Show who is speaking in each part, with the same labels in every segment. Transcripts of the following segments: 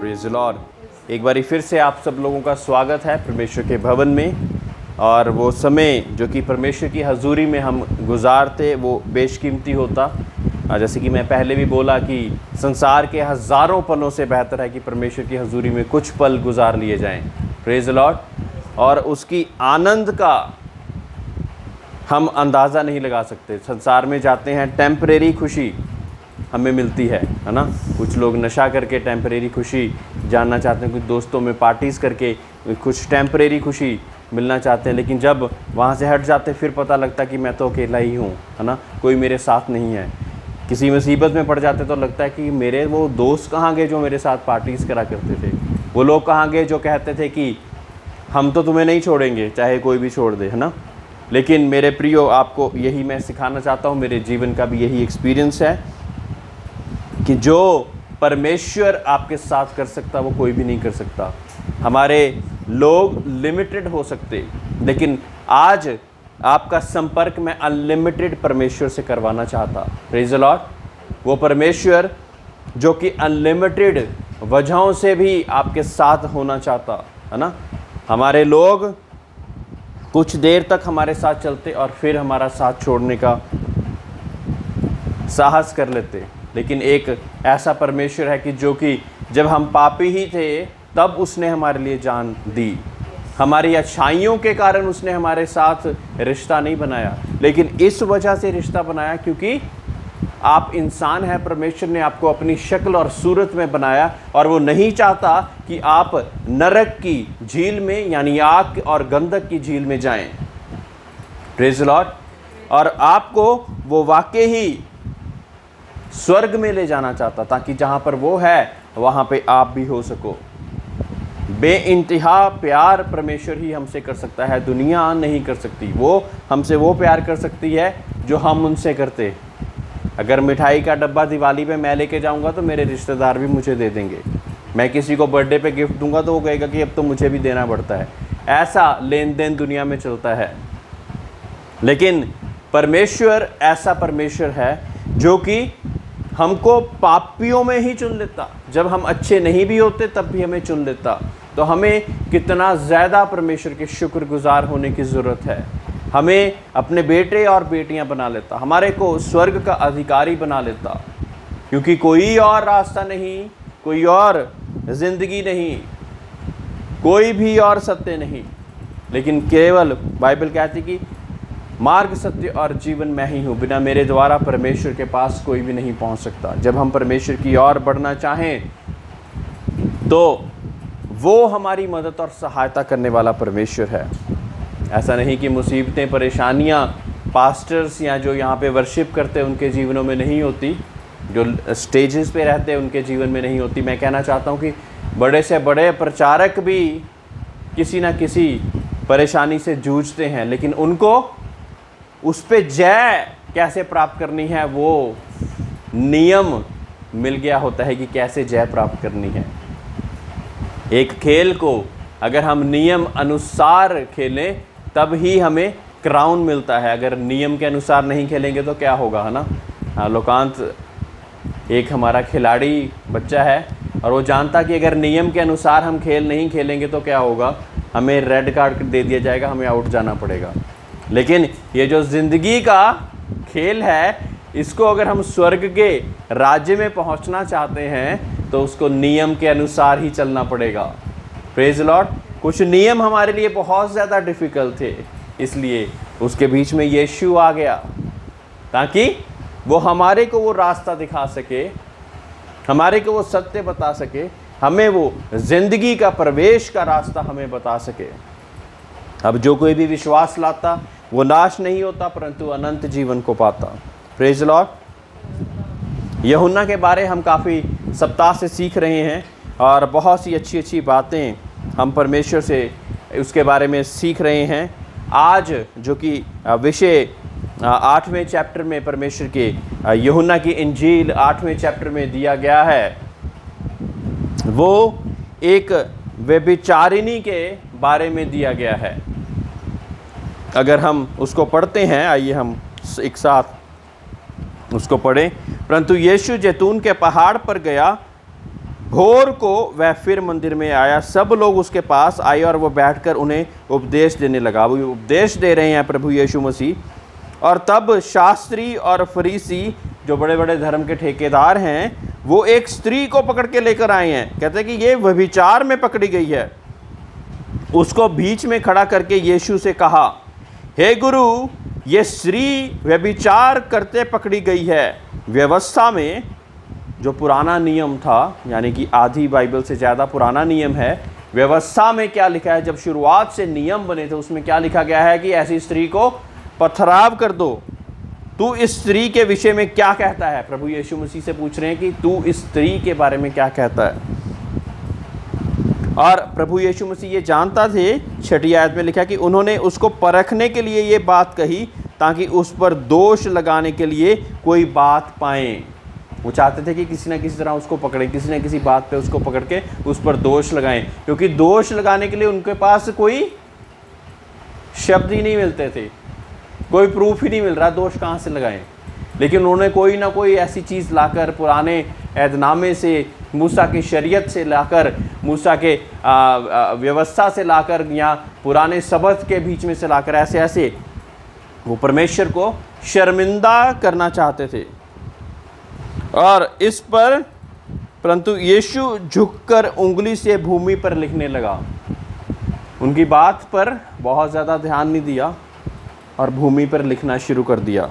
Speaker 1: Praise the Lord. एक बारी फिर से आप सब लोगों का स्वागत है परमेश्वर के भवन में। और वो समय जो कि परमेश्वर की हजूरी में हम गुजारते वो बेशकीमती होता। जैसे कि मैं पहले भी बोला कि संसार के हज़ारों पलों से बेहतर है कि परमेश्वर की हजूरी में कुछ पल गुजार लिए जाएं। Praise the Lord. और उसकी आनंद का हम अंदाज़ा नहीं लगा सकते। संसार में जाते हैं, टेम्परेरी खुशी हमें मिलती है ना। कुछ लोग नशा करके टेम्परेरी खुशी जानना चाहते हैं, कुछ दोस्तों में पार्टीज़ करके कुछ टेम्परेरी खुशी मिलना चाहते हैं, लेकिन जब वहाँ से हट जाते फिर पता लगता कि मैं तो अकेला ही हूँ, है ना, कोई मेरे साथ नहीं है। किसी मुसीबत में पड़ जाते तो लगता है कि मेरे वो दोस्त कहाँ गए जो मेरे साथ पार्टीज़ करा करते थे, वो लोग कहाँ गए जो कहते थे कि हम तो तुम्हें नहीं छोड़ेंगे चाहे कोई भी छोड़ दे, है ना। लेकिन मेरे प्रियो, आपको यही मैं सिखाना चाहता हूँ, मेरे जीवन का भी यही एक्सपीरियंस है कि जो परमेश्वर आपके साथ कर सकता वो कोई भी नहीं कर सकता। हमारे लोग लिमिटेड हो सकते, लेकिन आज आपका संपर्क मैं अनलिमिटेड परमेश्वर से करवाना चाहता। Praise the Lord. वो परमेश्वर जो कि अनलिमिटेड वजहों से भी आपके साथ होना चाहता, है ना। हमारे लोग कुछ देर तक हमारे साथ चलते और फिर हमारा साथ छोड़ने का साहस कर लेते, लेकिन एक ऐसा परमेश्वर है कि जो कि जब हम पापी ही थे तब उसने हमारे लिए जान दी। हमारी अच्छाइयों के कारण उसने हमारे साथ रिश्ता नहीं बनाया, लेकिन इस वजह से रिश्ता बनाया क्योंकि आप इंसान हैं। परमेश्वर ने आपको अपनी शक्ल और सूरत में बनाया और वो नहीं चाहता कि आप नरक की झील में यानी आग और गंधक की झील में जाएं। Praise the Lord. और आपको वो वाकई ही स्वर्ग में ले जाना चाहता, ताकि जहाँ पर वो है वहाँ पे आप भी हो सको। बेइंतहा प्यार परमेश्वर ही हमसे कर सकता है, दुनिया नहीं कर सकती। वो हमसे वो प्यार कर सकती है जो हम उनसे करते। अगर मिठाई का डब्बा दिवाली पे मैं लेके जाऊंगा तो मेरे रिश्तेदार भी मुझे दे देंगे। मैं किसी को बर्थडे पे गिफ्ट दूंगा तो वो कहेगा कि अब तो मुझे भी देना पड़ता है। ऐसा लेन देन दुनिया में चलता है। लेकिन परमेश्वर ऐसा परमेश्वर है जो कि हमको पापियों में ही चुन लेता। जब हम अच्छे नहीं भी होते तब भी हमें चुन लेता। तो हमें कितना ज़्यादा परमेश्वर के शुक्रगुजार होने की ज़रूरत है। हमें अपने बेटे और बेटियां बना लेता, हमारे को स्वर्ग का अधिकारी बना लेता, क्योंकि कोई और रास्ता नहीं, कोई और ज़िंदगी नहीं, कोई भी और सत्य नहीं, लेकिन केवल बाइबल कहती कि मार्ग, सत्य और जीवन मैं ही हूँ। बिना मेरे द्वारा परमेश्वर के पास कोई भी नहीं पहुँच सकता। जब हम परमेश्वर की ओर बढ़ना चाहें तो वो हमारी मदद और सहायता करने वाला परमेश्वर है। ऐसा नहीं कि मुसीबतें, परेशानियाँ पास्टर्स या जो यहाँ पे वर्शिप करते हैं उनके जीवनों में नहीं होती, जो स्टेजेस पे रहते हैं उनके जीवन में नहीं होती। मैं कहना चाहता हूँ कि बड़े से बड़े प्रचारक भी किसी न किसी परेशानी से जूझते हैं, लेकिन उनको उस पे जय कैसे प्राप्त करनी है वो नियम मिल गया होता है कि कैसे जय प्राप्त करनी है। एक खेल को अगर हम नियम अनुसार खेलें तब ही हमें क्राउन मिलता है। अगर नियम के अनुसार नहीं खेलेंगे तो क्या होगा, है ना। लोकांत एक हमारा खिलाड़ी बच्चा है और वो जानता कि अगर नियम के अनुसार हम खेल नहीं खेलेंगे तो क्या होगा, हमें रेड कार्ड दे दिया जाएगा, हमें आउट जाना पड़ेगा। लेकिन ये जो ज़िंदगी का खेल है, इसको अगर हम स्वर्ग के राज्य में पहुंचना चाहते हैं तो उसको नियम के अनुसार ही चलना पड़ेगा। Praise the Lord. कुछ नियम हमारे लिए बहुत ज़्यादा डिफ़िकल्ट थे, इसलिए उसके बीच में यीशु आ गया ताकि वो हमारे को वो रास्ता दिखा सके, हमारे को वो सत्य बता सके, हमें वो ज़िंदगी का प्रवेश का रास्ता हमें बता सके। अब जो कोई भी विश्वास लाता वो नाश नहीं होता परंतु अनंत जीवन को पाता। Praise the Lord. यूहन्ना के बारे हम काफ़ी सप्ताह से सीख रहे हैं और बहुत सी अच्छी अच्छी बातें हम परमेश्वर से उसके बारे में सीख रहे हैं। आज जो कि विषय 8वें चैप्टर में परमेश्वर के यूहन्ना की इंजील 8वें चैप्टर में दिया गया है, वो एक व्यभिचारिणी के बारे में दिया गया है। अगर हम उसको पढ़ते हैं, आइए हम एक साथ उसको पढ़ें। परंतु यीशु जैतून के पहाड़ पर गया। भोर को वह फिर मंदिर में आया। सब लोग उसके पास आए और वो बैठकर उन्हें उपदेश देने लगा। वो उपदेश दे रहे हैं प्रभु यीशु मसीह। और तब शास्त्री और फरीसी, जो बड़े बड़े धर्म के ठेकेदार हैं, वो एक स्त्री को पकड़ के लेकर आए हैं। कहते हैं कि ये व्यभिचार में पकड़ी गई है। उसको बीच में खड़ा करके यीशु से कहा, हे गुरु, ये स्त्री व्यभिचार करते पकड़ी गई है। व्यवस्था में जो पुराना नियम था, यानी कि आधी बाइबल से ज़्यादा पुराना नियम है, व्यवस्था में क्या लिखा है, जब शुरुआत से नियम बने थे उसमें क्या लिखा गया है कि ऐसी स्त्री को पथराव कर दो। तू इस स्त्री के विषय में क्या कहता है? प्रभु यीशु मसीह से पूछ रहे हैं कि तू इस स्त्री के बारे में क्या कहता है। और प्रभु यीशु मसीह ये जानता थे, 6 आयत में लिखा कि उन्होंने उसको परखने के लिए ये बात कही ताकि उस पर दोष लगाने के लिए कोई बात पाएं। वो चाहते थे कि किसी न किसी तरह उसको पकड़ें, किसी न किसी बात पे उसको पकड़ के उस पर दोष लगाएं, क्योंकि दोष लगाने के लिए उनके पास कोई शब्द ही नहीं मिलते थे, कोई प्रूफ ही नहीं मिल रहा, दोष कहाँ से लगाएं। लेकिन उन्होंने कोई ना कोई ऐसी चीज़ लाकर, पुराने ऐदनामे से, मूसा की शरीयत से लाकर, मूसा के व्यवस्था से लाकर, या पुराने सबत के बीच में से लाकर, ऐसे ऐसे वो परमेश्वर को शर्मिंदा करना चाहते थे। और इस पर परंतु यीशु झुककर उंगली से भूमि पर लिखने लगा। उनकी बात पर बहुत ज़्यादा ध्यान नहीं दिया और भूमि पर लिखना शुरू कर दिया।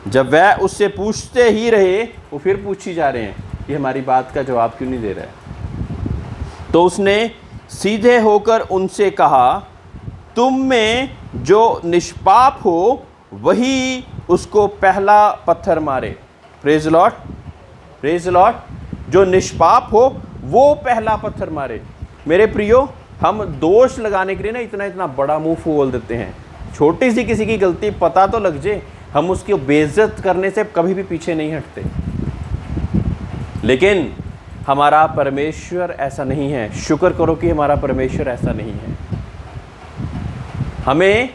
Speaker 1: जब वह उससे पूछते ही रहे, वो फिर पूछी जा रहे हैं, ये हमारी बात का जवाब क्यों नहीं दे रहा है। तो उसने सीधे होकर उनसे कहा, तुम में जो निष्पाप हो वही उसको पहला पत्थर मारे। Praise Lord, praise Lord. जो निष्पाप हो वो पहला पत्थर मारे। मेरे प्रियो, हम दोष लगाने के लिए ना इतना इतना बड़ा मुंह खोल देते हैं। छोटी सी किसी की गलती पता तो लग जाए, हम उसकी बेइज्जत करने से कभी भी पीछे नहीं हटते। लेकिन हमारा परमेश्वर ऐसा नहीं है। शुक्र करो कि हमारा परमेश्वर ऐसा नहीं है। हमें,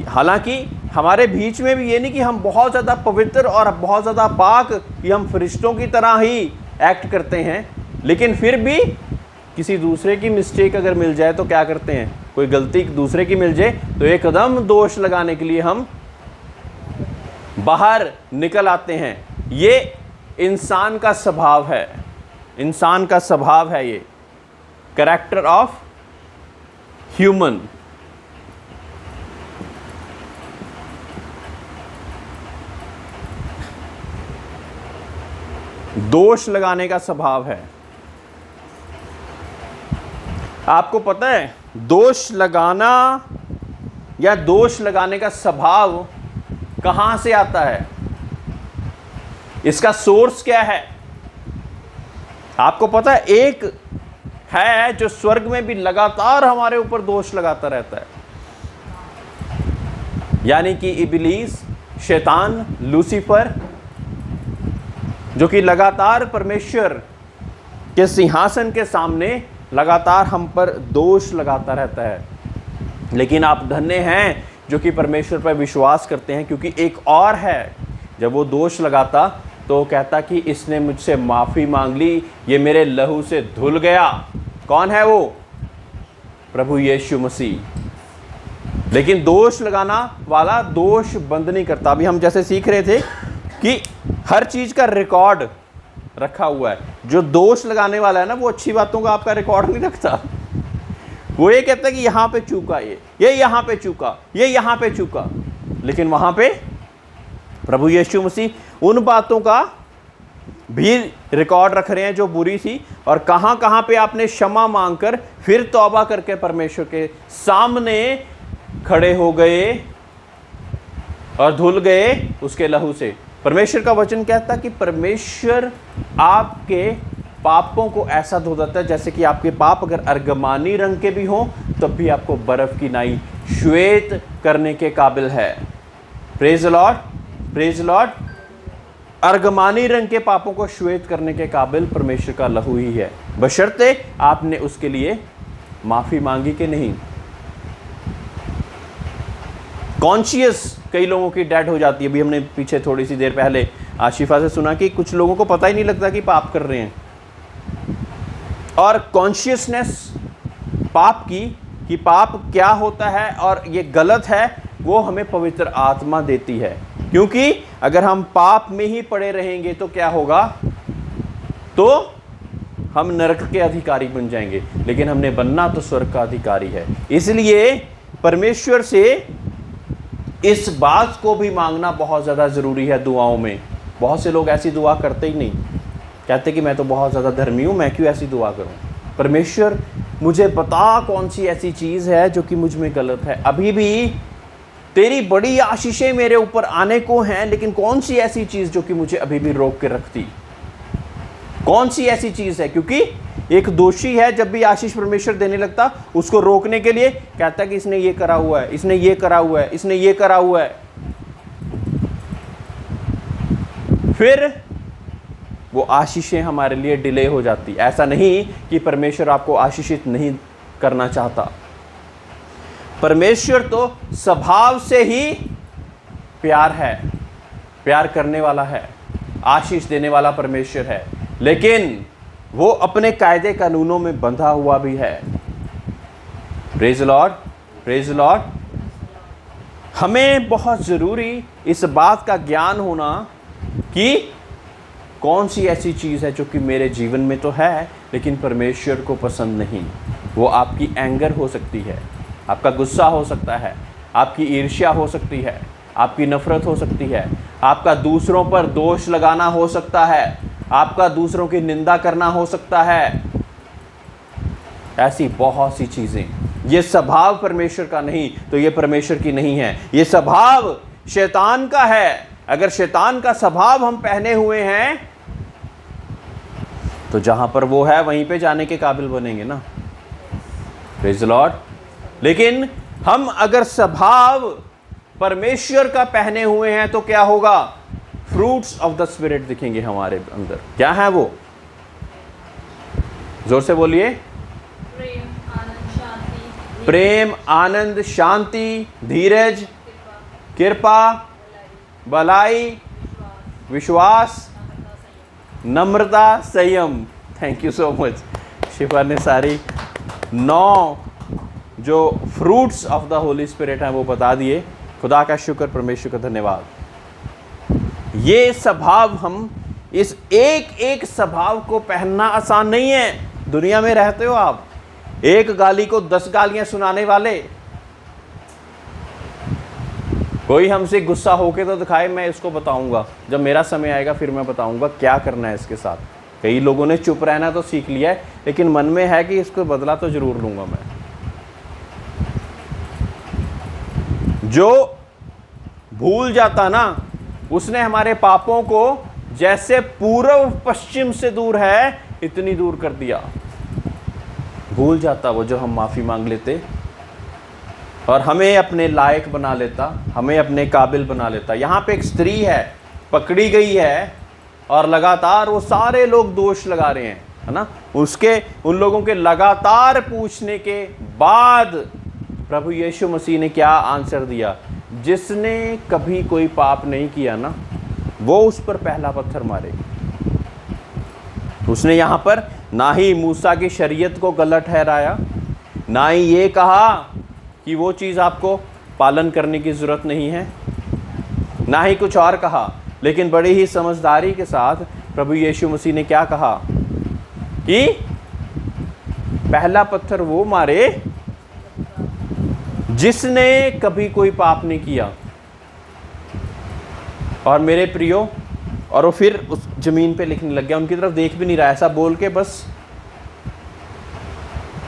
Speaker 1: हालांकि हमारे बीच में भी ये नहीं कि हम बहुत ज़्यादा पवित्र और बहुत ज़्यादा पाक, कि हम फरिश्तों की तरह ही एक्ट करते हैं, लेकिन फिर भी किसी दूसरे की मिस्टेक अगर मिल जाए तो क्या करते हैं, कोई गलती दूसरे की मिल जाए तो एकदम दोष लगाने के लिए हम बाहर निकल आते हैं। ये इंसान का स्वभाव है, इंसान का स्वभाव है, ये कैरेक्टर ऑफ ह्यूमन। दोष लगाने का स्वभाव है। आपको पता है दोष लगाना या दोष लगाने का स्वभाव कहां से आता है, इसका सोर्स क्या है? आपको पता है एक है जो स्वर्ग में भी लगातार हमारे ऊपर दोष लगाता रहता है, यानी कि इब्लीस, शैतान, लूसीफर, जो कि लगातार परमेश्वर के सिंहासन के सामने लगातार हम पर दोष लगाता रहता है। लेकिन आप धन्य हैं जो कि परमेश्वर पर विश्वास करते हैं, क्योंकि एक और है, जब वो दोष लगाता तो कहता कि इसने मुझसे माफ़ी मांग ली, ये मेरे लहू से धुल गया। कौन है वो? प्रभु यीशु मसीह। लेकिन दोष लगाना वाला दोष बंद नहीं करता। अभी हम जैसे सीख रहे थे कि हर चीज़ का रिकॉर्ड रखा हुआ है। जो दोष लगाने वाला है ना, वो अच्छी बातों का आपका रिकॉर्ड नहीं रखता। वो ये कहता है कि यहाँ पे चूका, ये यहाँ पे चूका, ये यहाँ पे चूका, लेकिन वहाँ पे प्रभु यीशु मसीह उन बातों का भी रिकॉर्ड रख रहे हैं जो बुरी थी, और कहाँ कहाँ पे आपने क्षमा मांगकर फिर तौबा करके परमेश्वर के सामने खड़े हो गए और धुल गए उसके लहू से। परमेश्वर का वचन कहता कि परमेश्वर आपके पापों को ऐसा धो देता है जैसे कि आपके पाप अगर अर्गमानी रंग के भी हों तब भी आपको बर्फ़ की नाई श्वेत करने के काबिल है। Praise Lord, praise Lord. अर्गमानी रंग के पापों को श्वेत करने के काबिल परमेश्वर का लहू ही है, बशर्ते आपने उसके लिए माफ़ी मांगी कि नहीं। कॉन्शियस कई लोगों की डेड हो जाती है। अभी हमने पीछे थोड़ी सी देर पहले आशिफा से सुना कि कुछ लोगों को पता ही नहीं लगता कि पाप कर रहे हैं। और कॉन्शियसनेस पाप की, कि पाप क्या होता है और ये गलत है, वो हमें पवित्र आत्मा देती है। क्योंकि अगर हम पाप में ही पड़े रहेंगे तो क्या होगा, तो हम नरक के अधिकारी बन जाएंगे। लेकिन हमने बनना तो स्वर्ग का अधिकारी है। इसलिए परमेश्वर से इस बात को भी मांगना बहुत ज़्यादा ज़रूरी है दुआओं में। बहुत से लोग ऐसी दुआ करते ही नहीं, कहते कि मैं तो बहुत ज़्यादा धर्मी हूँ, मैं क्यों ऐसी दुआ करूँ। परमेश्वर मुझे बता कौन सी ऐसी चीज़ है जो कि मुझ में गलत है। अभी भी तेरी बड़ी आशीषें मेरे ऊपर आने को हैं, लेकिन कौन सी ऐसी चीज़ जो कि मुझे अभी भी रोक के रखती, कौन सी ऐसी चीज़ है। क्योंकि एक दोषी है, जब भी आशीष परमेश्वर देने लगता, उसको रोकने के लिए कहता कि इसने ये करा हुआ है, इसने ये करा हुआ है, इसने ये करा हुआ है। फिर वो आशीषें हमारे लिए डिले हो जाती। ऐसा नहीं कि परमेश्वर आपको आशीषित नहीं करना चाहता। परमेश्वर तो स्वभाव से ही प्यार है, प्यार करने वाला है, आशीष देने वाला परमेश्वर है। लेकिन वो अपने कायदे कानूनों में बंधा हुआ भी है। Praise Lord, praise Lord. हमें बहुत ज़रूरी इस बात का ज्ञान होना कि कौन सी ऐसी चीज़ है जो कि मेरे जीवन में तो है लेकिन परमेश्वर को पसंद नहीं। वो आपकी एंगर हो सकती है, आपका गुस्सा हो सकता है, आपकी ईर्ष्या हो सकती है, आपकी नफरत हो सकती है, आपका दूसरों पर दोष लगाना हो सकता है, आपका दूसरों की निंदा करना हो सकता है। ऐसी बहुत सी चीज़ें। ये स्वभाव परमेश्वर का नहीं तो ये परमेश्वर की नहीं है, ये स्वभाव शैतान का है। अगर शैतान का स्वभाव हम पहने हुए हैं तो जहां पर वो है वहीं पे जाने के काबिल बनेंगे ना। Praise the Lord. लेकिन हम अगर स्वभाव परमेश्वर का पहने हुए हैं तो क्या होगा, फ्रूट्स ऑफ द स्पिरिट दिखेंगे हमारे अंदर। क्या है वो, जोर से बोलिए। प्रेम, आनंद, शांति, धीरज, कृपा, भलाई, विश्वास, नम्रता, संयम। Thank you so much. शिफा ने सारी 9 जो fruits of the Holi spirit हैं वो बता दिए। खुदा का शुक्र, परमेश्वर का धन्यवाद। ये स्वभाव, हम इस एक एक स्वभाव को पहनना आसान नहीं है। दुनिया में रहते हो आप, एक गाली को 10 गालियां सुनाने वाले। कोई हमसे गुस्सा होके तो दिखाए, मैं इसको बताऊंगा, जब मेरा समय आएगा फिर मैं बताऊंगा क्या करना है इसके साथ। कई लोगों ने चुप रहना तो सीख लिया है, लेकिन मन में है कि इसको बदला तो जरूर लूंगा मैं। जो भूल जाता ना, उसने हमारे पापों को जैसे पूर्व पश्चिम से दूर है इतनी दूर कर दिया। भूल जाता वो जो हम माफ़ी मांग लेते और हमें अपने लायक बना लेता, हमें अपने काबिल बना लेता। यहाँ पे एक स्त्री है, पकड़ी गई है और लगातार वो सारे लोग दोष लगा रहे हैं, है ना। उसके उन लोगों के लगातार पूछने के बाद प्रभु यीशु मसीह ने क्या आंसर दिया, जिसने कभी कोई पाप नहीं किया ना, वो उस पर पहला पत्थर मारे। उसने यहाँ पर ना ही मूसा की शरीयत को गलत ठहराया, ना ही ये कहा कि वो चीज़ आपको पालन करने की ज़रूरत नहीं है, ना ही कुछ और कहा। लेकिन बड़ी ही समझदारी के साथ प्रभु यीशु मसीह ने क्या कहा कि पहला पत्थर वो मारे जिसने कभी कोई पाप नहीं किया। और मेरे प्रियो, और वो फिर उस ज़मीन पे लिखने लग गया, उनकी तरफ देख भी नहीं रहा, ऐसा बोल के बस।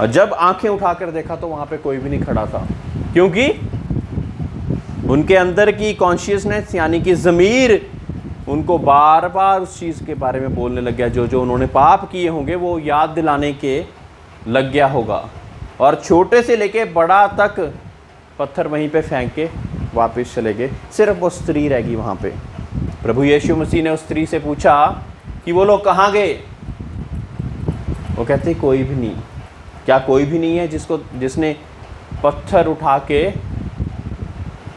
Speaker 1: और जब आंखें उठाकर देखा तो वहाँ पे कोई भी नहीं खड़ा था, क्योंकि उनके अंदर की कॉन्शियसनेस यानी कि ज़मीर उनको बार बार उस चीज़ के बारे में बोलने लग गया। जो जो उन्होंने पाप किए होंगे वो याद दिलाने के लग गया होगा। और छोटे से लेके बड़ा तक पत्थर वहीं पे फेंक के वापस चले गए। सिर्फ वो स्त्री रह गई वहाँ पे। प्रभु यीशु मसीह ने उस स्त्री से पूछा कि वो लोग कहाँ गए। वो कहते कोई भी नहीं। क्या कोई भी नहीं है जिसने पत्थर उठा के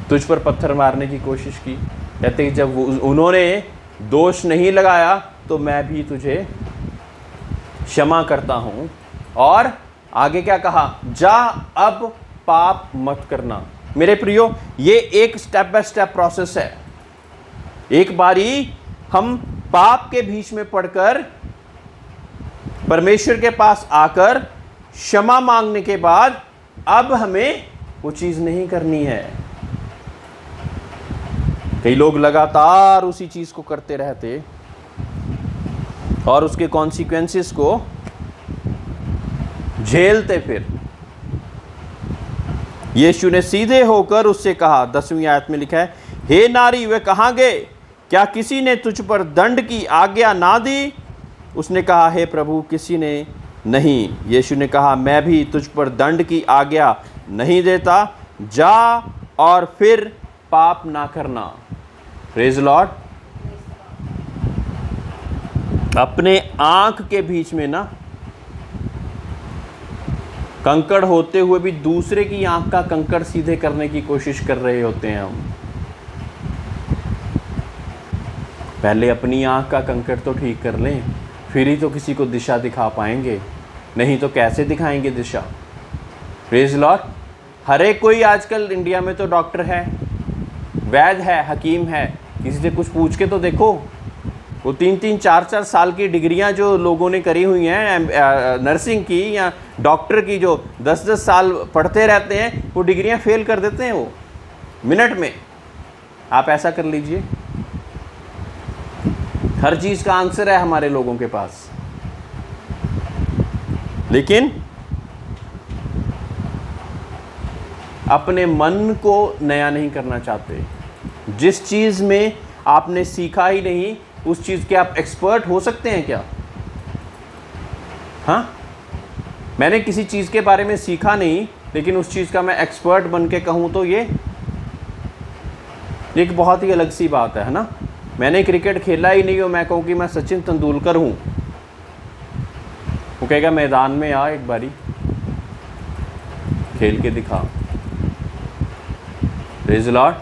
Speaker 1: तुझ पर पत्थर मारने की कोशिश की? कहते कि जब उन्होंने दोष नहीं लगाया तो मैं भी तुझे क्षमा करता हूं। और आगे क्या कहा, जा अब पाप मत करना। मेरे प्रियो, ये एक स्टेप बाय स्टेप प्रोसेस है। एक बारी हम पाप के बीच में पड़कर परमेश्वर के पास आकर क्षमा मांगने के बाद अब हमें वो चीज नहीं करनी है। कई लोग लगातार उसी चीज को करते रहते और उसके कॉन्सिक्वेंसेस को झेलते। फिर यीशु ने सीधे होकर उससे कहा, 10वीं आयत में लिखा है, हे नारी, वे कहाँ गए? क्या किसी ने तुझ पर दंड की आज्ञा ना दी? उसने कहा, हे प्रभु, किसी ने नहीं। यीशु ने कहा, मैं भी तुझ पर दंड की आज्ञा नहीं देता, जा और फिर पाप ना करना। Praise Lord. अपने आंख के बीच में ना कंकड़ होते हुए भी दूसरे की आंख का कंकड़ सीधे करने की कोशिश कर रहे होते हैं हम। पहले अपनी आंख का कंकड़ तो ठीक कर लें, फिर ही तो किसी को दिशा दिखा पाएंगे, नहीं तो कैसे दिखाएंगे दिशा। Praise Lord. हर एक कोई आजकल इंडिया में तो डॉक्टर है, वैद्य है, हकीम है। किसी से कुछ पूछ के तो देखो, वो 3-3, 4-4 साल की डिग्रियां जो लोगों ने करी हुई हैं नर्सिंग की या डॉक्टर की, जो 10-10 साल पढ़ते रहते हैं, वो डिग्रियां फेल कर देते हैं वो मिनट में। आप ऐसा कर लीजिए, हर चीज़ का आंसर है हमारे लोगों के पास। लेकिन अपने मन को नया नहीं करना चाहते। जिस चीज़ में आपने सीखा ही नहीं, उस चीज़ के आप एक्सपर्ट हो सकते हैं क्या? हाँ, मैंने किसी चीज़ के बारे में सीखा नहीं, लेकिन उस चीज़ का मैं एक्सपर्ट बन के कहूँ तो ये एक बहुत ही अलग सी बात है ना। मैंने क्रिकेट खेला ही नहीं और मैं कहूँ कि मैं सचिन तेंदुलकर हूँ, वो कहेगा मैदान में आ, एक बारी खेल के दिखा। Praise Lord.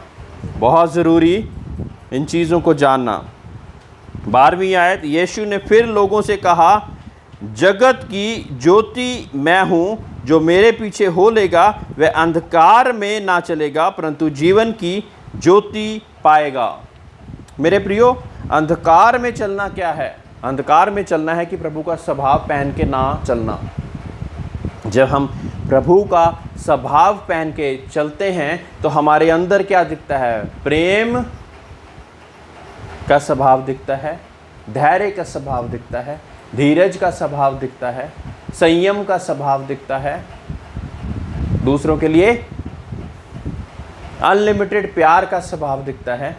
Speaker 1: बहुत ज़रूरी इन चीज़ों को जानना। 12वीं आयत, यीशु ने फिर लोगों से कहा, जगत की ज्योति मैं हूँ, जो मेरे पीछे हो लेगा वह अंधकार में ना चलेगा परंतु जीवन की ज्योति पाएगा। मेरे प्रियो, अंधकार में चलना क्या है? अंधकार में चलना है कि प्रभु का स्वभाव पहन के ना चलना। जब हम प्रभु का स्वभाव पहन के चलते हैं तो हमारे अंदर क्या दिखता है? प्रेम का स्वभाव दिखता है, धैर्य का स्वभाव दिखता है, धीरज का स्वभाव दिखता है, संयम का स्वभाव दिखता है, दूसरों के लिए अनलिमिटेड प्यार का स्वभाव दिखता है।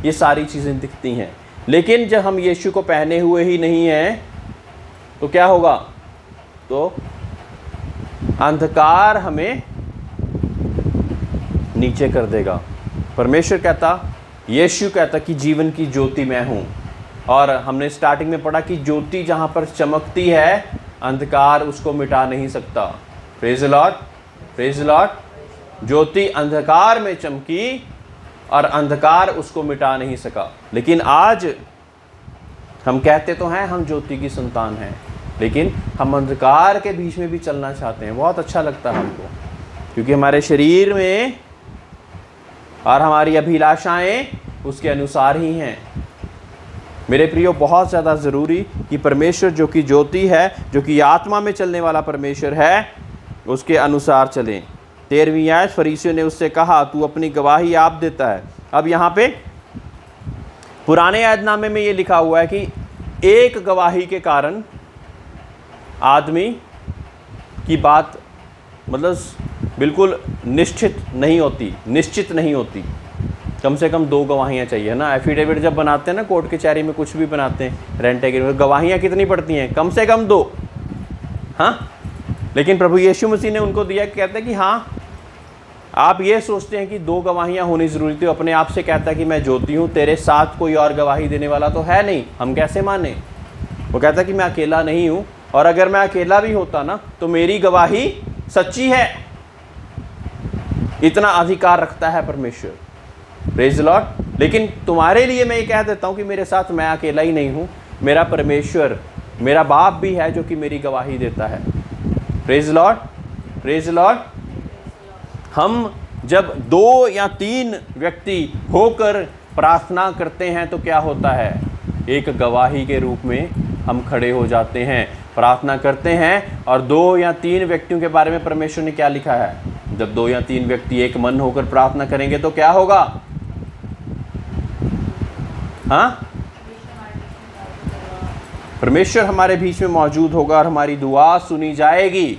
Speaker 1: ये सारी चीज़ें दिखती हैं। लेकिन जब हम यीशु को पहने हुए ही नहीं हैं तो क्या होगा? तो अंधकार हमें नीचे कर देगा। परमेश्वर कहता, यीशु कहता कि जीवन की ज्योति मैं हूँ। और हमने स्टार्टिंग में पढ़ा कि ज्योति जहाँ पर चमकती है, अंधकार उसको मिटा नहीं सकता। Praise Lord, praise Lord. ज्योति अंधकार में चमकी और अंधकार उसको मिटा नहीं सका। लेकिन आज हम कहते तो हैं हम ज्योति की संतान हैं, लेकिन हम अंधकार के बीच में भी चलना चाहते हैं। बहुत अच्छा लगता है हमको, क्योंकि हमारे शरीर में और हमारी अभिलाषाएं उसके अनुसार ही हैं। मेरे प्रियो, बहुत ज़्यादा ज़रूरी कि परमेश्वर जो कि ज्योति है, जो कि आत्मा में चलने वाला परमेश्वर है, उसके अनुसार चलें। 13वीं आयत, फरीसियों ने उससे कहा, तू अपनी गवाही आप देता है। अब यहाँ पे पुराने ऐदनामे में ये लिखा हुआ है कि एक गवाही के कारण आदमी की बात मतलब बिल्कुल निश्चित नहीं होती। कम से कम 2 गवाहियाँ चाहिए ना। एफिडेविट जब बनाते हैं ना, कोर्ट कचहरी में कुछ भी बनाते हैं, रेंट एग्रीमेंट, गवाहियाँ कितनी पड़ती हैं? कम से कम 2। हाँ, लेकिन प्रभु यीशु मसीह ने उनको दिया, कहते हैं कि हाँ, आप ये सोचते हैं कि 2 गवाहियाँ होनी ज़रूरी थी। अपने आप से कहता है कि मैं ज्योति हूँ, तेरे साथ कोई और गवाही देने वाला तो है नहीं, हम कैसे माने? वो कहता है कि मैं अकेला नहीं हूँ, और अगर मैं अकेला भी होता ना तो मेरी गवाही सच्ची है। इतना अधिकार रखता है परमेश्वर। Praise the Lord. लेकिन तुम्हारे लिए मैं ये कह देता हूँ कि मेरे साथ मैं अकेला ही नहीं हूँ, मेरा परमेश्वर, मेरा बाप भी है जो कि मेरी गवाही देता है। Praise the Lord, praise the Lord. हम जब 2 या 3 व्यक्ति होकर प्रार्थना करते हैं तो क्या होता है, एक गवाही के रूप में हम खड़े हो जाते हैं, प्रार्थना करते हैं। और 2 या 3 व्यक्तियों के बारे में परमेश्वर ने क्या लिखा है, जब 2 या 3 व्यक्ति एक मन होकर प्रार्थना करेंगे तो क्या होगा? हाँ, परमेश्वर हमारे बीच में मौजूद होगा और हमारी दुआ सुनी जाएगी।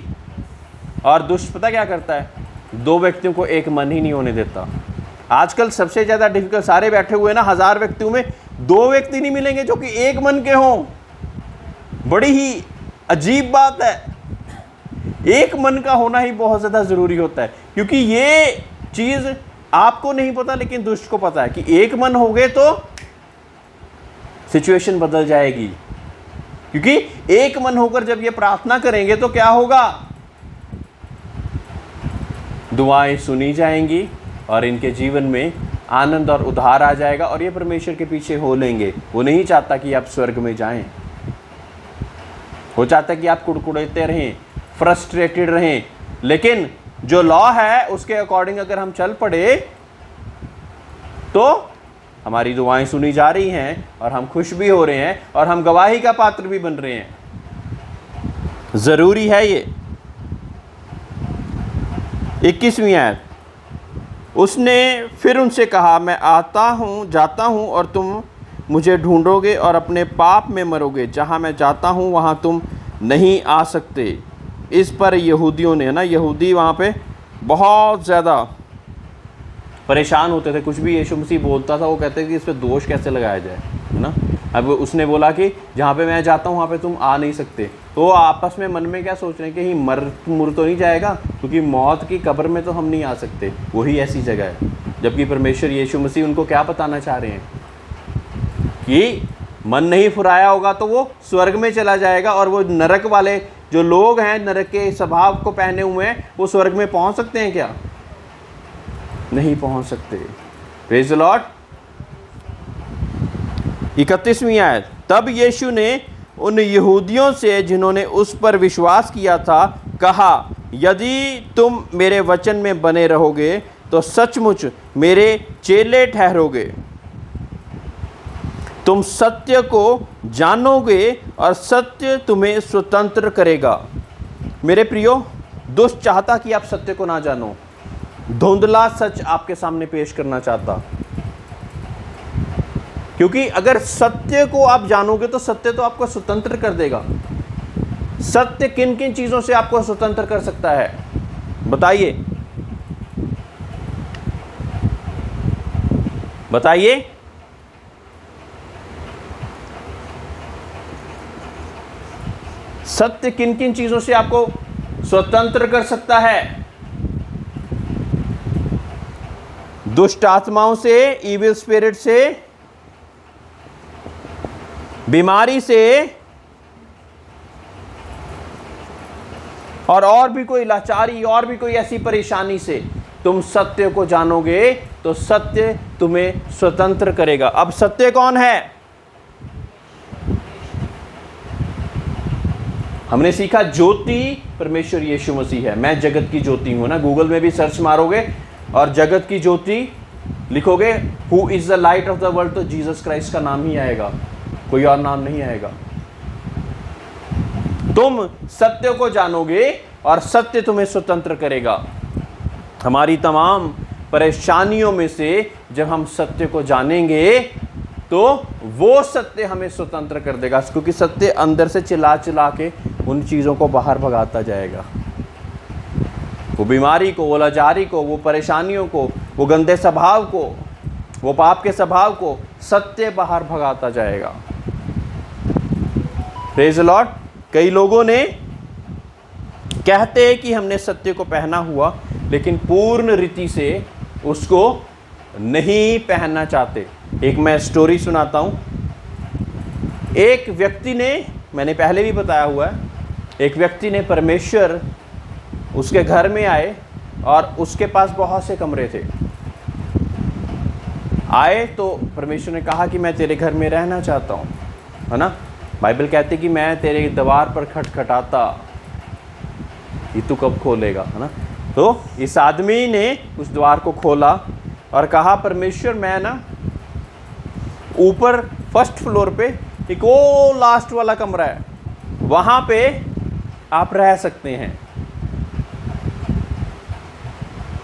Speaker 1: और दुष्ट पता क्या करता है, 2 व्यक्तियों को एक मन ही नहीं होने देता। आजकल सबसे ज़्यादा डिफिकल्ट, सारे बैठे हुए ना 1000 व्यक्तियों में 2 व्यक्ति नहीं मिलेंगे जो कि एक मन के हों। बड़ी ही अजीब बात है, एक मन का होना ही बहुत ज़्यादा ज़रूरी होता है, क्योंकि ये चीज़ आपको नहीं पता लेकिन दुष्ट को पता है कि एक मन हो गए तो सिचुएशन बदल जाएगी। क्योंकि एक मन होकर जब ये प्रार्थना करेंगे तो क्या होगा, दुआएं सुनी जाएंगी और इनके जीवन में आनंद और उद्धार आ जाएगा और ये परमेश्वर के पीछे हो लेंगे। वो नहीं चाहता कि आप स्वर्ग में जाएं, वो चाहता है कि आप कुड़कुड़ाते रहें, फ्रस्ट्रेटेड रहें। लेकिन जो लॉ है उसके अकॉर्डिंग अगर हम चल पड़े तो हमारी दुआएं सुनी जा रही हैं और हम खुश भी हो रहे हैं और हम गवाही का पात्र भी बन रहे हैं। ज़रूरी है ये। 21वीं आयत, उसने फिर उनसे कहा, मैं जाता हूँ और तुम मुझे ढूंढोगे और अपने पाप में मरोगे। जहाँ मैं जाता हूँ वहाँ तुम नहीं आ सकते। इस पर यहूदियों ने, है ना, यहूदी वहाँ पे बहुत ज़्यादा परेशान होते थे। कुछ भी यीशु मसीह बोलता था वो कहते थे कि इस पर दोष कैसे लगाया जाए, है ना। अब उसने बोला कि जहाँ पे मैं जाता हूँ वहाँ पे तुम आ नहीं सकते, तो आपस में मन में क्या सोच रहे हैं कि मुर तो नहीं जाएगा, क्योंकि मौत की कब्र में तो हम नहीं आ सकते, वही ऐसी जगह है। जबकि परमेश्वर यीशु मसीह उनको क्या बताना चाह रहे हैं कि मन नहीं फुराया होगा तो वो स्वर्ग में चला जाएगा, और वो नरक वाले जो लोग हैं, नरक के स्वभाव को पहने हुए हैं, वो स्वर्ग में पहुंच सकते हैं क्या? नहीं पहुंच सकते। Praise the Lord. 31वीं आयत, तब यीशु ने उन यहूदियों से जिन्होंने उस पर विश्वास किया था कहा, यदि तुम मेरे वचन में बने रहोगे तो सचमुच मेरे चेले ठहरोगे। तुम सत्य को जानोगे और सत्य तुम्हें स्वतंत्र करेगा। मेरे प्रियो, दुष्ट चाहता कि आप सत्य को ना जानो, धुंधला सच आपके सामने पेश करना चाहता। क्योंकि अगर सत्य को आप जानोगे तो सत्य तो आपको स्वतंत्र कर देगा। सत्य किन किन चीजों से आपको स्वतंत्र कर सकता है, बताइए बताइए। सत्य किन किन चीजों से आपको स्वतंत्र कर सकता है? दुष्ट आत्माओं से, इविल स्पिरिट से, बीमारी से, और भी कोई लाचारी, और भी कोई ऐसी परेशानी से। तुम सत्य को जानोगे तो सत्य तुम्हें स्वतंत्र करेगा। अब सत्य कौन है? हमने सीखा ज्योति परमेश्वर यीशु मसीह है। मैं जगत की ज्योति हूं ना, गूगल में भी सर्च मारोगे और जगत की ज्योति लिखोगे, who is the light of the world, तो जीसस क्राइस्ट का नाम ही आएगा, कोई और नाम नहीं आएगा। तुम सत्य को जानोगे और सत्य तुम्हें स्वतंत्र करेगा। हमारी तमाम परेशानियों में से जब हम सत्य को जानेंगे तो वो सत्य हमें स्वतंत्र कर देगा, क्योंकि सत्य अंदर से चिल्ला चिल्ला के उन चीज़ों को बाहर भगाता जाएगा। वो बीमारी को, वो लाचारी को, वो परेशानियों को, वो गंदे स्वभाव को, वो पाप के स्वभाव को सत्य बाहर भगाता जाएगा। Praise the Lord. कई लोगों ने कहते हैं कि हमने सत्य को पहना हुआ, लेकिन पूर्ण रीति से उसको नहीं पहनना चाहते। एक मैं स्टोरी सुनाता हूँ। एक व्यक्ति ने, मैंने पहले भी बताया हुआ है, एक व्यक्ति ने, परमेश्वर उसके घर में आए और उसके पास बहुत से कमरे थे। आए तो परमेश्वर ने कहा कि मैं तेरे घर में रहना चाहता हूँ, है ना। बाइबल कहती कि मैं तेरे द्वार पर खटखटाता, ये तू कब खोलेगा, है ना। तो इस आदमी ने उस द्वार को खोला और कहा परमेश्वर मैं ना ऊपर फर्स्ट फ्लोर पे एक वो लास्ट वाला कमरा है, वहाँ पे आप रह सकते हैं।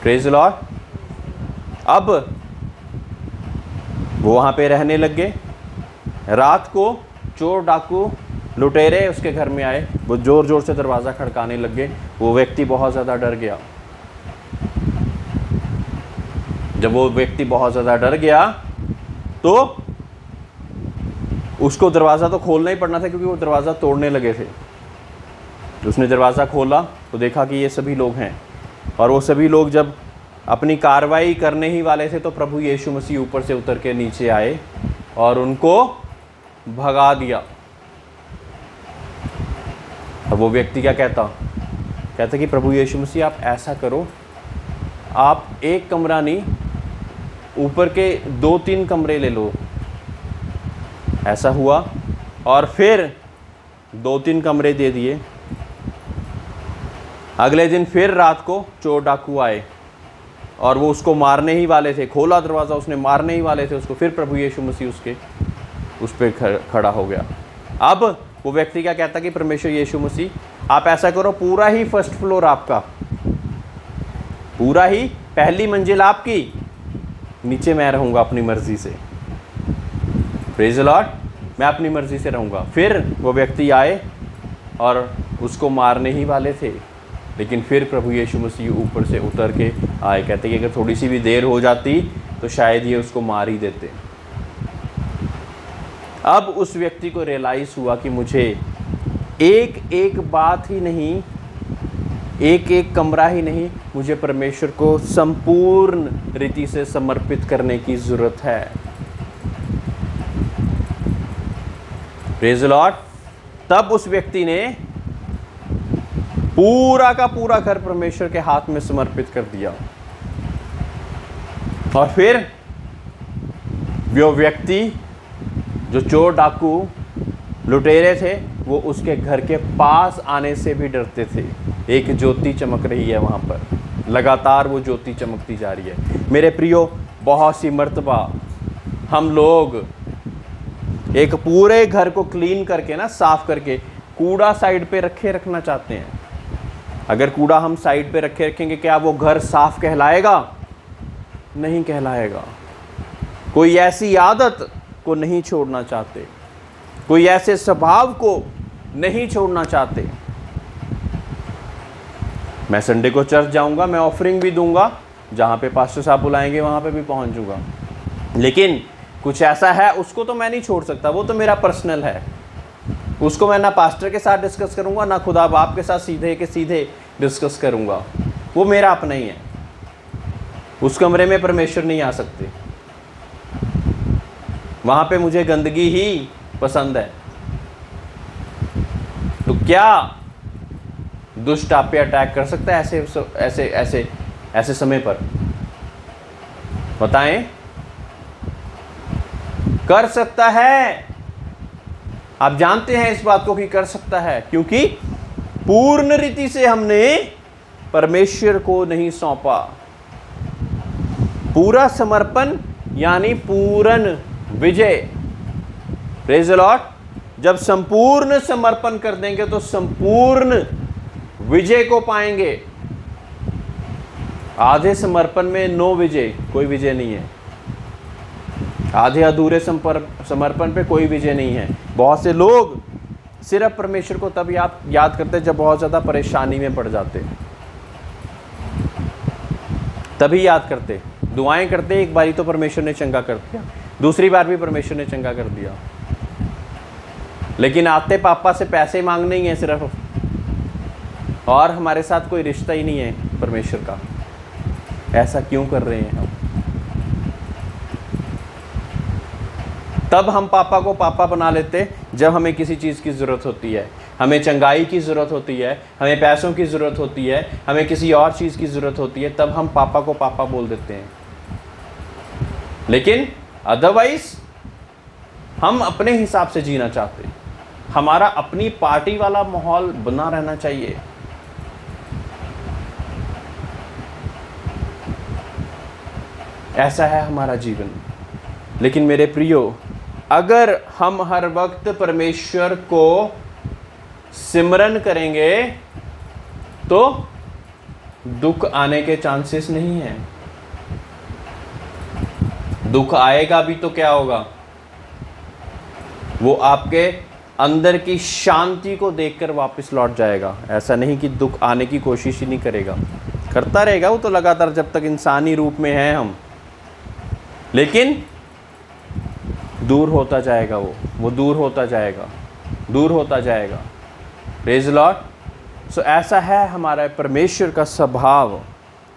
Speaker 1: Praise the Lord. अब वो वहाँ पे रहने लग गए। रात को चोर डाकू लुटेरे उसके घर में आए, वो ज़ोर ज़ोर से दरवाज़ा खड़काने लग गए। वो व्यक्ति बहुत ज़्यादा डर गया। जब वो व्यक्ति बहुत ज़्यादा डर गया तो उसको दरवाज़ा तो खोलना ही पड़ना था, क्योंकि वो दरवाज़ा तोड़ने लगे थे। उसने दरवाज़ा खोला तो देखा कि ये सभी लोग हैं, और वो सभी लोग जब अपनी कार्रवाई करने ही वाले थे तो प्रभु यीशु मसीह ऊपर से उतर के नीचे आए और उनको भगा दिया। अब वो व्यक्ति क्या कहता कि प्रभु यीशु मसीह आप ऐसा करो, आप एक कमरा नहीं ऊपर के 2-3 कमरे ले लो। ऐसा हुआ और फिर 2-3 कमरे दे दिए। अगले दिन फिर रात को चोर डाकू आए और वो उसको मारने ही वाले थे। खोला दरवाज़ा, उसने मारने ही वाले थे उसको। फिर प्रभु यीशु मसीह उस पर खड़ा हो गया। अब वो व्यक्ति क्या कहता कि परमेश्वर यीशु मसीह आप ऐसा करो, पूरा ही फर्स्ट फ्लोर आपका, पूरा ही पहली मंजिल आपकी, नीचे मैं रहूँगा अपनी मर्जी से। Praise the Lord. मैं अपनी मर्जी से रहूँगा। फिर वो व्यक्ति आए और उसको मारने ही वाले थे, लेकिन फिर प्रभु यीशु मसीह ऊपर से उतर के आए। कहते कि अगर थोड़ी सी भी देर हो जाती तो शायद ये उसको मार ही देते। अब उस व्यक्ति को रियलाइज़ हुआ कि मुझे एक एक बात ही नहीं, एक एक कमरा ही नहीं, मुझे परमेश्वर को संपूर्ण रीति से समर्पित करने की ज़रूरत है। Praise the Lord. तब उस व्यक्ति ने पूरा का पूरा घर परमेश्वर के हाथ में समर्पित कर दिया। और फिर वो व्यक्ति जो चोर डाकू लुटेरे थे वो उसके घर के पास आने से भी डरते थे। एक ज्योति चमक रही है वहाँ पर, लगातार वो ज्योति चमकती जा रही है। मेरे प्रियो, बहुत सी मर्तबा हम लोग एक पूरे घर को क्लीन करके ना, साफ करके, कूड़ा साइड पे रखना चाहते हैं। अगर कूड़ा हम साइड पे रखेंगे, क्या वो घर साफ कहलाएगा? नहीं कहलाएगा। कोई ऐसी आदत को नहीं छोड़ना चाहते, कोई ऐसे स्वभाव को नहीं छोड़ना चाहते। मैं संडे को चर्च जाऊंगा, मैं ऑफरिंग भी दूंगा, जहाँ पे पास्टर साहब बुलाएंगे वहाँ पे भी पहुँच जाऊंगा, लेकिन कुछ ऐसा है उसको तो मैं नहीं छोड़ सकता। वो तो मेरा पर्सनल है, उसको मैं ना पास्टर के साथ डिस्कस करूंगा, ना खुदा बाप के साथ सीधे के सीधे डिस्कस करूंगा। वो मेरा अपना ही है। उस कमरे में परमेश्वर नहीं आ सकते, वहाँ पे मुझे गंदगी ही पसंद है। तो क्या दुष्ट आप पे अटैक कर सकता है ऐसे समय पर? बताएं। कर सकता है। आप जानते हैं इस बात को कि कर सकता है, क्योंकि पूर्ण रीति से हमने परमेश्वर को नहीं सौंपा। पूरा समर्पण यानी पूर्ण विजय। Praise the Lord. जब संपूर्ण समर्पण कर देंगे तो संपूर्ण विजय को पाएंगे। आधे समर्पण में नो विजय, कोई विजय नहीं है। आधे अधूरे समर्पण पे कोई विजय नहीं है। बहुत से लोग सिर्फ परमेश्वर को तब याद करते जब बहुत ज़्यादा परेशानी में पड़ जाते, तभी याद करते। दुआएं करते, एक बारी तो परमेश्वर ने चंगा कर दिया, दूसरी बार भी परमेश्वर ने चंगा कर दिया, लेकिन आते पापा से पैसे मांगने ही हैं सिर्फ, और हमारे साथ कोई रिश्ता ही नहीं है परमेश्वर का। ऐसा क्यों कर रहे हैं हम? तब हम पापा को पापा बना लेते जब हमें किसी चीज़ की ज़रूरत होती है। हमें चंगाई की ज़रूरत होती है, हमें पैसों की ज़रूरत होती है, हमें किसी और चीज़ की ज़रूरत होती है, तब हम पापा को पापा बोल देते हैं। लेकिन अदरवाइज हम अपने हिसाब से जीना चाहते हैं, हमारा अपनी पार्टी वाला माहौल बना रहना चाहिए। ऐसा है हमारा जीवन। लेकिन मेरे प्रियो, अगर हम हर वक्त परमेश्वर को सिमरन करेंगे तो दुख आने के चांसेस नहीं हैं। दुख आएगा भी तो क्या होगा, वो आपके अंदर की शांति को देखकर वापस लौट जाएगा। ऐसा नहीं कि दुख आने की कोशिश ही नहीं करेगा, करता रहेगा वो तो लगातार, जब तक इंसानी रूप में हैं हम। लेकिन दूर होता जाएगा, वो दूर होता जाएगा, दूर होता जाएगा। Praise the Lord. सो ऐसा है हमारा परमेश्वर का स्वभाव।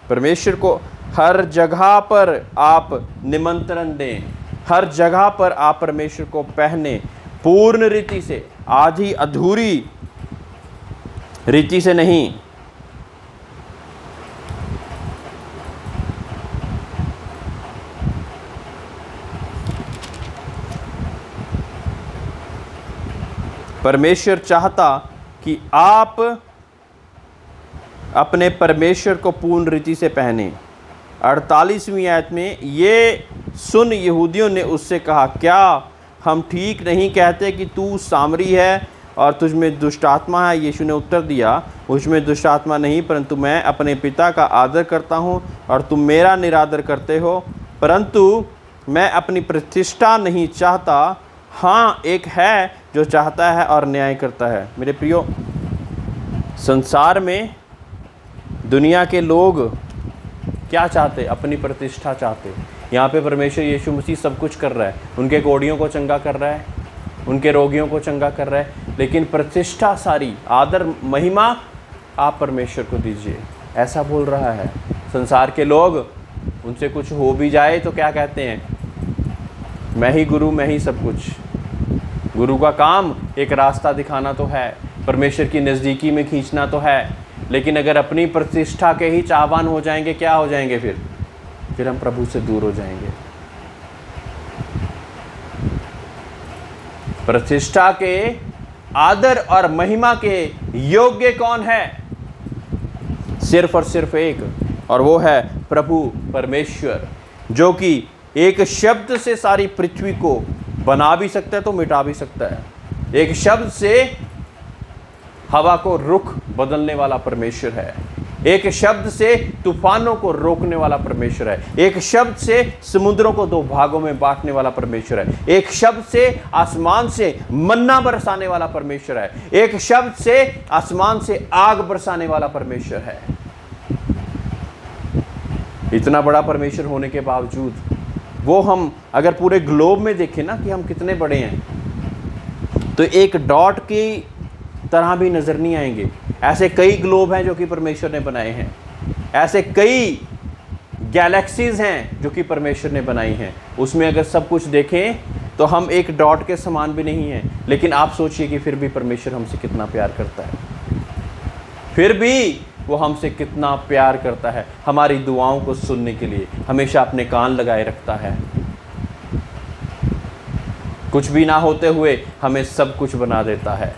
Speaker 1: परमेश्वर को हर जगह पर आप निमंत्रण दें, हर जगह पर आप परमेश्वर को पहने, पूर्ण रीति से, आधी अधूरी रीति से नहीं। परमेश्वर चाहता कि आप अपने परमेश्वर को पूर्ण रीति से पहने। 48वीं आयत में ये सुन यहूदियों ने उससे कहा, क्या हम ठीक नहीं कहते कि तू सामरी है और तुझ में दुष्ट आत्मा है? यीशु ने उत्तर दिया, मुझ में दुष्ट आत्मा नहीं, परंतु मैं अपने पिता का आदर करता हूँ और तुम मेरा निरादर करते हो। परंतु मैं अपनी प्रतिष्ठा नहीं चाहता, हाँ एक है जो चाहता है और न्याय करता है। मेरे प्रियो, संसार में दुनिया के लोग क्या चाहते? अपनी प्रतिष्ठा चाहते। यहाँ पे परमेश्वर यीशु मसीह सब कुछ कर रहा है, उनके कोढ़ियों को चंगा कर रहा है, उनके रोगियों को चंगा कर रहा है, लेकिन प्रतिष्ठा सारी, आदर महिमा आप परमेश्वर को दीजिए, ऐसा बोल रहा है। संसार के लोग, उनसे कुछ हो भी जाए तो क्या कहते हैं? मैं ही गुरु, मैं ही सब कुछ। गुरु का काम एक रास्ता दिखाना तो है, परमेश्वर की नज़दीकी में खींचना तो है, लेकिन अगर अपनी प्रतिष्ठा के ही चाहवान हो जाएंगे, क्या हो जाएंगे फिर हम प्रभु से दूर हो जाएंगे। प्रतिष्ठा के, आदर और महिमा के योग्य कौन है? सिर्फ और सिर्फ एक, और वो है प्रभु परमेश्वर, जो कि एक शब्द से सारी पृथ्वी को बना भी सकता है तो मिटा भी सकता है। एक शब्द से हवा को रुख बदलने वाला परमेश्वर है। एक शब्द से तूफानों को रोकने वाला परमेश्वर है। एक शब्द से समुद्रों को दो भागों में बांटने वाला परमेश्वर है। एक शब्द से आसमान से मन्ना बरसाने वाला परमेश्वर है। एक शब्द से आसमान से आग बरसाने वाला परमेश्वर है। इतना बड़ा परमेश्वर होने के बावजूद वो, हम अगर पूरे ग्लोब में देखें ना कि हम कितने बड़े हैं, तो एक डॉट की तरह भी नज़र नहीं आएंगे। ऐसे कई ग्लोब हैं जो कि परमेश्वर ने बनाए हैं, ऐसे कई गैलेक्सीज हैं जो कि परमेश्वर ने बनाई हैं। उसमें अगर सब कुछ देखें तो हम एक डॉट के समान भी नहीं हैं। लेकिन आप सोचिए कि फिर भी परमेश्वर हमसे कितना प्यार करता है, फिर भी वो हमसे कितना प्यार करता है। हमारी दुआओं को सुनने के लिए हमेशा अपने कान लगाए रखता है। कुछ भी ना होते हुए हमें सब कुछ बना देता है।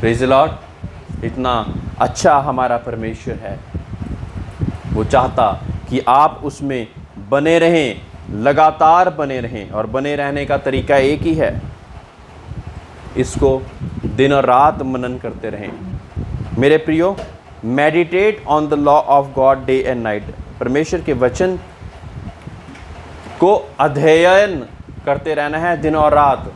Speaker 1: Praise the Lord. इतना अच्छा हमारा परमेश्वर है। वो चाहता कि आप उसमें बने रहें, लगातार बने रहें, और बने रहने का तरीका एक ही है, इसको दिन और रात मनन करते रहें। मेरे प्रियो, meditate on the law of God day and night. परमेश्वर के वचन को अध्ययन करते रहना है दिन और रात,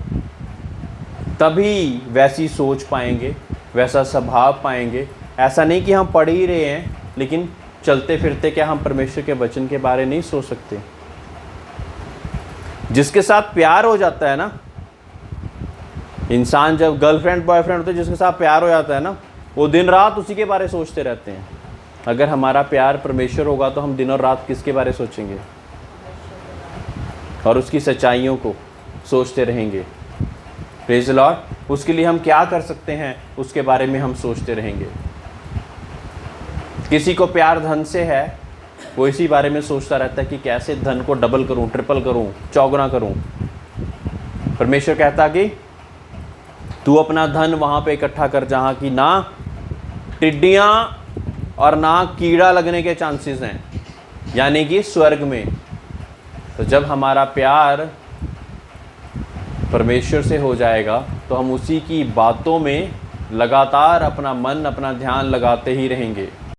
Speaker 1: तभी वैसी सोच पाएंगे, वैसा स्वभाव पाएंगे। ऐसा नहीं कि हम पढ़ ही रहे हैं लेकिन चलते फिरते क्या हम परमेश्वर के वचन के बारे नहीं सोच सकते? जिसके साथ प्यार हो जाता है ना इंसान, जब गर्लफ्रेंड बॉयफ्रेंड होते हैं, जिसके साथ प्यार हो जाता है ना, वो दिन रात उसी के बारे सोचते रहते हैं। अगर हमारा प्यार परमेश्वर होगा तो हम दिन और रात किसके बारे सोचेंगे? और उसकी सच्चाइयों को सोचते रहेंगे। Praise the Lord. उसके लिए हम क्या कर सकते हैं उसके बारे में हम सोचते रहेंगे। किसी को प्यार धन से है, वो इसी बारे में सोचता रहता है कि कैसे धन को डबल करूं, ट्रिपल करूं, चौगुना करूं। परमेश्वर कहता कि तू अपना धन वहाँ पे इकट्ठा कर जहाँ की ना टिड्डियाँ और ना कीड़ा लगने के चांसेस हैं, यानी कि स्वर्ग में। तो जब हमारा प्यार परमेश्वर से हो जाएगा तो हम उसी की बातों में लगातार अपना मन, अपना ध्यान लगाते ही रहेंगे।